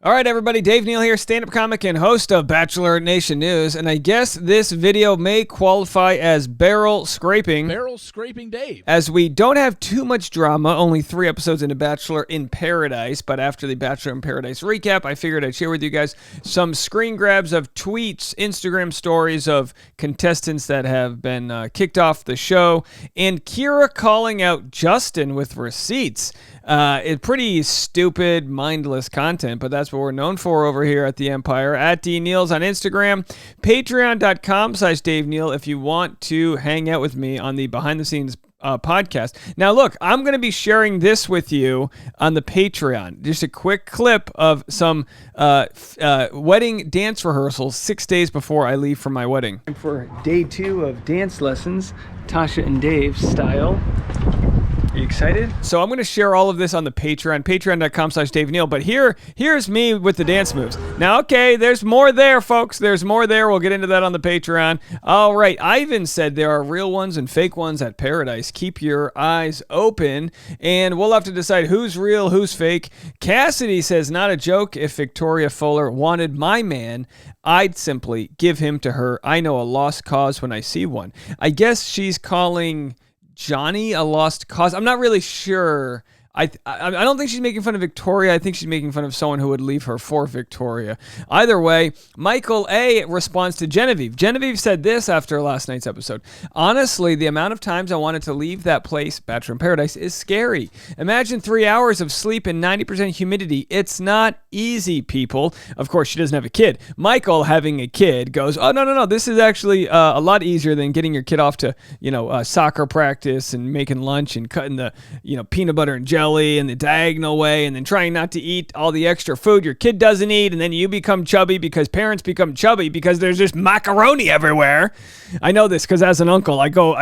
All right, everybody, Dave Neal here, stand-up comic and host of Bachelor Nation News, and I guess this video may qualify as barrel scraping. Barrel scraping Dave. As we don't have too much drama, only 3 episodes into Bachelor in Paradise, but after the Bachelor in Paradise recap, I figured I'd share with you guys some screen grabs of tweets, Instagram stories of contestants that have been kicked off the show, and Kira calling out Justin with receipts. It's pretty stupid, mindless content, but that's what we're known for over here at the Empire. At DNeals on Instagram, patreon.com/Dave Neal if you want to hang out with me on the behind-the-scenes podcast. Now, look, I'm going to be sharing this with you on the Patreon. Just a quick clip of some wedding dance rehearsals 6 days before I leave for my wedding. For day 2 of dance lessons, Tasha and Dave style. Are you excited? So I'm going to share all of this on the Patreon, patreon.com/Dave Neal. But here's me with the dance moves. Now, okay, there's more there, folks. There's more there. We'll get into that on the Patreon. All right, Ivan said there are real ones and fake ones at Paradise. Keep your eyes open, and we'll have to decide who's real, who's fake. Cassidy says, not a joke. If Victoria Fuller wanted my man, I'd simply give him to her. I know a lost cause when I see one. I guess she's calling Johnny a lost cause. I'm not really sure. I don't think she's making fun of Victoria. I think she's making fun of someone who would leave her for Victoria. Either way, Michael A. responds to Genevieve. Genevieve said this after last night's episode. Honestly, the amount of times I wanted to leave that place, Bachelor in Paradise, is scary. Imagine 3 hours of sleep and 90% humidity. It's not easy, people. Of course, she doesn't have a kid. Michael, having a kid, goes, oh, no. This is actually a lot easier than getting your kid off to, soccer practice and making lunch and cutting the, peanut butter and jelly in the diagonal way, and then trying not to eat all the extra food your kid doesn't eat, and then you become chubby because parents become chubby because there's just macaroni everywhere. I know this because as an uncle, I go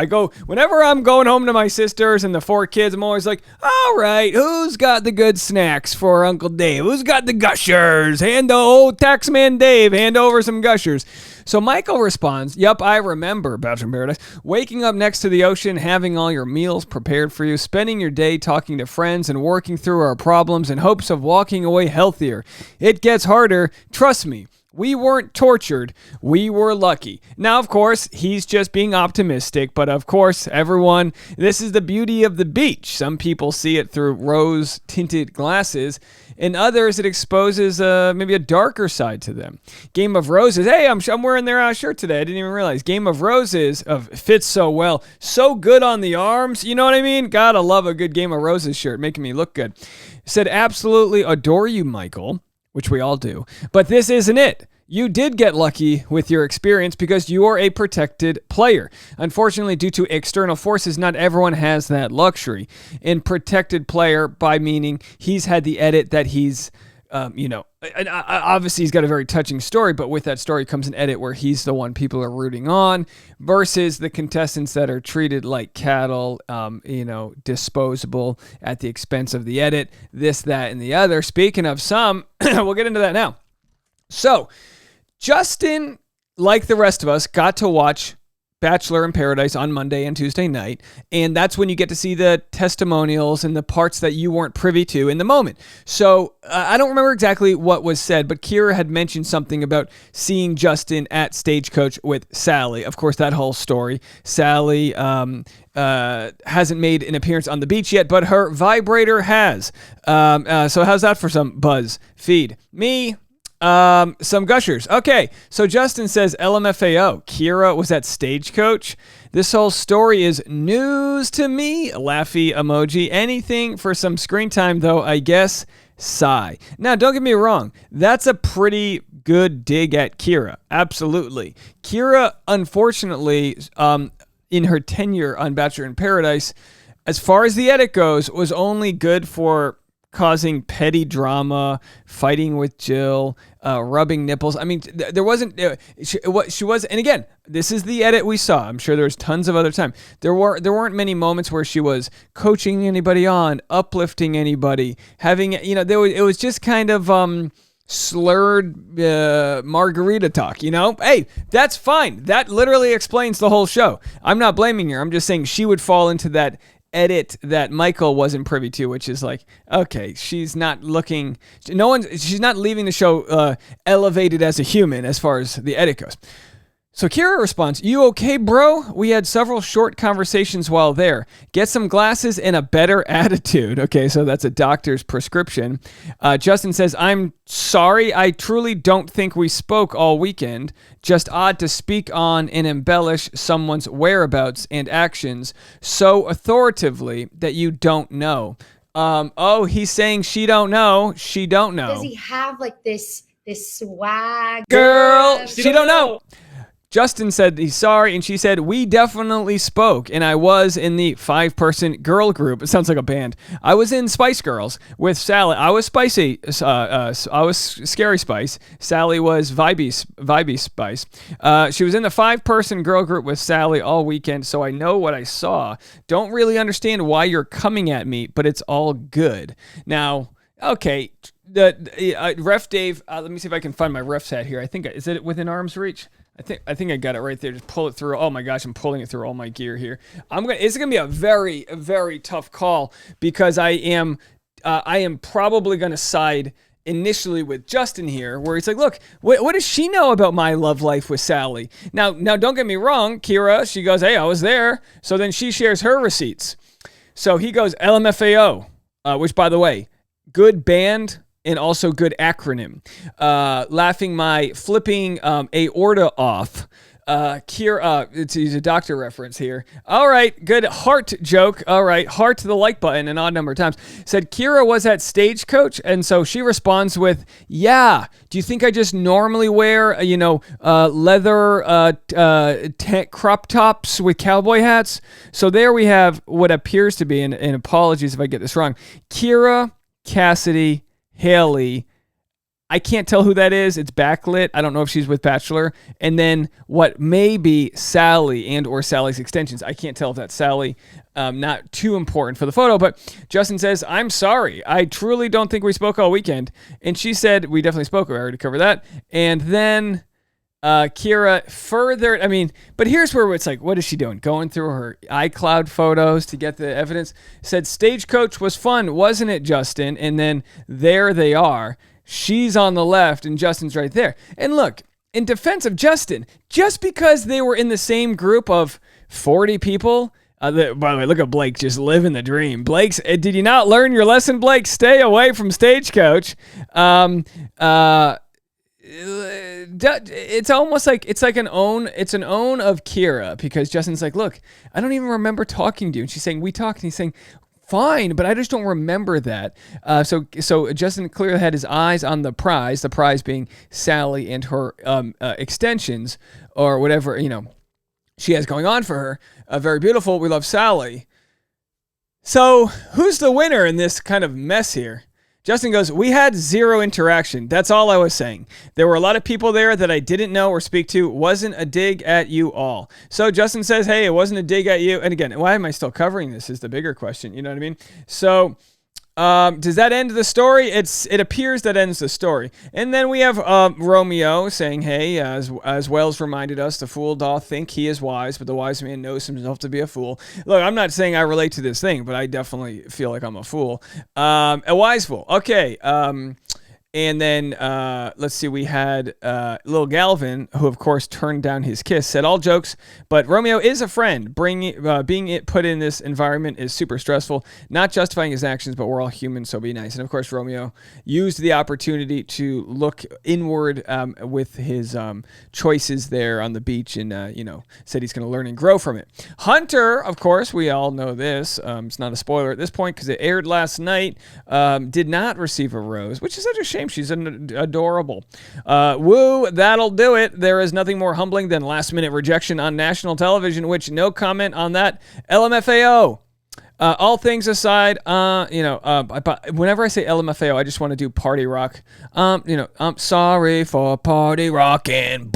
whenever I'm going home to my sisters and the 4 kids, I'm always like, all right, who's got the good snacks for Uncle Dave? Who's got the gushers? Hand the old taxman Dave, hand over some gushers. So Michael responds, yep, I remember Bachelor in Paradise. Waking up next to the ocean, having all your meals prepared for you, spending your day talking to friends and working through our problems in hopes of walking away healthier. It gets harder, trust me. We weren't tortured. We were lucky. Now, of course, he's just being optimistic, but of course, everyone, this is the beauty of the beach. Some people see it through rose-tinted glasses, and others, it exposes maybe a darker side to them. Game of Roses. Hey, I'm wearing their shirt today. I didn't even realize. Game of Roses fits so well. So good on the arms. You know what I mean? Gotta love a good Game of Roses shirt, making me look good. Said, absolutely adore you, Michael, which we all do. But this isn't it. You did get lucky with your experience because you are a protected player. Unfortunately, due to external forces, not everyone has that luxury. In protected player, by meaning he's had the edit that he's, obviously he's got a very touching story, but with that story comes an edit where he's the one people are rooting on versus the contestants that are treated like cattle, disposable at the expense of the edit, this, that, and the other. Speaking of some, we'll get into that now. So, Justin, like the rest of us, got to watch Bachelor in Paradise on Monday and Tuesday night, and that's when you get to see the testimonials and the parts that you weren't privy to in the moment. So, I don't remember exactly what was said, but Kira had mentioned something about seeing Justin at Stagecoach with Sally. Of course, that whole story. Sally hasn't made an appearance on the beach yet, but her vibrator has. So how's that for some buzz feed? Me... some gushers. Okay, so Justin says LMFAO. Kira was at Stagecoach. This whole story is news to me. Laughy emoji. Anything for some screen time, though, I guess. Sigh. Now, don't get me wrong. That's a pretty good dig at Kira. Absolutely. Kira, unfortunately, in her tenure on Bachelor in Paradise, as far as the edit goes, was only good for causing petty drama, fighting with Jill, rubbing nipples. I mean, there wasn't, she was, and again, this is the edit we saw. I'm sure there's tons of other time. There weren't many moments where she was coaching anybody on, uplifting anybody, having, it was just kind of, slurred margarita talk, Hey, that's fine. That literally explains the whole show. I'm not blaming her. I'm just saying she would fall into that edit that Michael wasn't privy to, which is like, okay, she's not looking, she's not leaving the show elevated as a human as far as the edit goes. So Kira responds, "You okay, bro? We had several short conversations while there. Get some glasses and a better attitude." Okay, so that's a doctor's prescription. Justin says, "I'm sorry. I truly don't think we spoke all weekend. Just odd to speak on and embellish someone's whereabouts and actions so authoritatively that you don't know." He's saying she don't know. She don't know. Does he have like this swag? Girl, she don't know. Justin said he's sorry, and she said, "We definitely spoke, and I was in the 5-person girl group." It sounds like a band. I was in Spice Girls with Sally. I was Spicy. I was Scary Spice. Sally was Vibey Spice. She was in the 5-person girl group with Sally all weekend, so I know what I saw. Don't really understand why you're coming at me, but it's all good. Now, okay, the Ref Dave, let me see if I can find my ref's hat here. I think, is it within arm's reach? I think I got it right there. Just pull it through. Oh my gosh, I'm pulling it through all my gear here. It's gonna be a very, very tough call because I am probably gonna side initially with Justin here, where he's like, look, what does she know about my love life with Sally? Now, don't get me wrong, Kira. She goes, "Hey, I was there." So then she shares her receipts. So he goes LMFAO, which by the way, good band. And also good acronym. Laughing my flipping aorta off. Kira, it's a doctor reference here. All right, good heart joke. All right, heart to the like button an odd number of times. Said Kira was at Stagecoach, and so she responds with, "Yeah. Do you think I just normally wear, leather crop tops with cowboy hats?" So there we have what appears to be, and apologies if I get this wrong, Kira, Cassidy, Haley. I can't tell who that is. It's backlit. I don't know if she's with Bachelor. And then what may be Sally and or Sally's extensions. I can't tell if that's Sally. Not too important for the photo. But Justin says, "I'm sorry. I truly don't think we spoke all weekend." And she said, "We definitely spoke. I already covered that." And then Kira further, but here's where it's like, what is she doing? Going through her iCloud photos to get the evidence. Said, "Stagecoach was fun, wasn't it, Justin?" And then there they are. She's on the left and Justin's right there. And look, in defense of Justin, just because they were in the same group of 40 people, by the way, look at Blake just living the dream. Blake's, did you not learn your lesson, Blake? Stay away from Stagecoach. It's almost like it's an own of Kira, because Justin's like, "Look, I don't even remember talking to you," and she's saying, "We talked," and he's saying, "Fine, but I just don't remember that." So Justin clearly had his eyes on the prize being Sally and her extensions or whatever she has going on for her. Very beautiful. We love Sally. So who's the winner in this kind of mess here? Justin goes, "We had zero interaction. That's all I was saying. There were a lot of people there that I didn't know or speak to. Wasn't a dig at you all." So Justin says, "Hey, it wasn't a dig at you." And again, why am I still covering this is the bigger question. You know what I mean? So does that end the story? It appears that ends the story. And then we have Romeo saying, "Hey, as Wells reminded us, the fool doth think he is wise, but the wise man knows himself to be a fool." Look, I'm not saying I relate to this thing, but I definitely feel like I'm a fool. A wise fool. Okay. And then, let's see, we had Lil Galvin, who, of course, turned down his kiss, said, "All jokes, but Romeo is a friend. Being put in this environment is super stressful. Not justifying his actions, but we're all human, so be nice." And, of course, Romeo used the opportunity to look inward with his choices there on the beach and, said he's going to learn and grow from it. Hunter, of course, we all know this. It's not a spoiler at this point because it aired last night, did not receive a rose, which is such a shame. She's adorable. Woo, that'll do it. There is nothing more humbling than last-minute rejection on national television, which no comment on that. LMFAO. All things aside, whenever I say LMFAO, I just want to do party rock. I'm sorry for party rocking.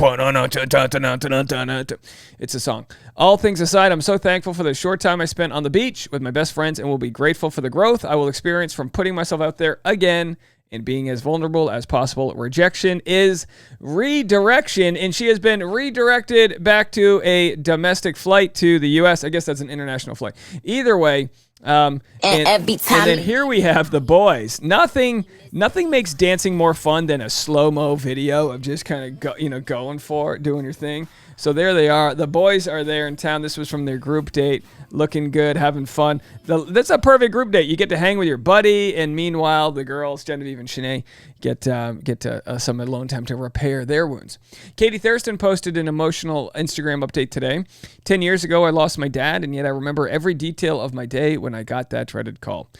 It's a song. All things aside, I'm so thankful for the short time I spent on the beach with my best friends and will be grateful for the growth I will experience from putting myself out there again and being as vulnerable as possible. Rejection is redirection, and she has been redirected back to a domestic flight to the U.S. I guess that's an international flight. Either way, And every time. And then here we have the boys. Nothing makes dancing more fun than a slow-mo video of just kind of going for it, doing your thing. So there they are. The boys are there in town. This was from their group date, looking good, having fun. That's a perfect group date. You get to hang with your buddy, and meanwhile, the girls, Genevieve and Shanae, get some alone time to repair their wounds. Katie Thurston posted an emotional Instagram update today. 10 years ago, I lost my dad, and yet I remember every detail of my day when I got that dreaded call.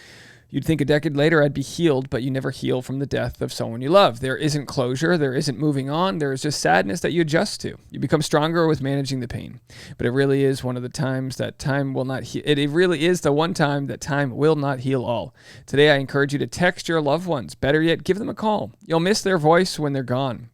You'd think a decade later I'd be healed, but you never heal from the death of someone you love. There isn't closure. There isn't moving on. There is just sadness that you adjust to. You become stronger with managing the pain. But it really is one of the times that time will not heal. It really is the one time that time will not heal all. Today, I encourage you to text your loved ones. Better yet, give them a call. You'll miss their voice when they're gone.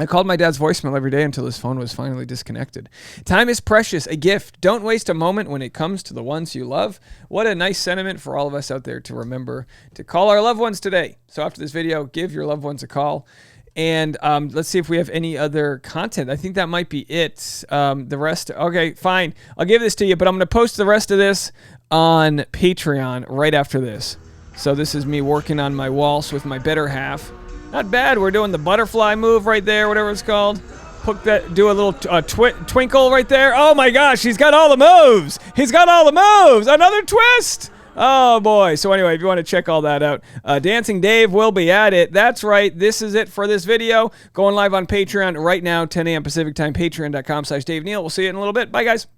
I called my dad's voicemail every day until his phone was finally disconnected. Time is precious, a gift. Don't waste a moment when it comes to the ones you love. What a nice sentiment for all of us out there to remember to call our loved ones today. So after this video, give your loved ones a call. And let's see if we have any other content. I think that might be it. The rest, okay, fine. I'll give this to you, but I'm going to post the rest of this on Patreon right after this. So this is me working on my waltz with my better half. Not bad. We're doing the butterfly move right there, whatever it's called. Do a little twinkle right there. Oh my gosh, he's got all the moves. He's got all the moves. Another twist. Oh boy. So anyway, if you want to check all that out, Dancing Dave will be at it. That's right. This is it for this video. Going live on Patreon right now, 10 a.m. Pacific time, patreon.com/Dave Neal. We'll see you in a little bit. Bye guys.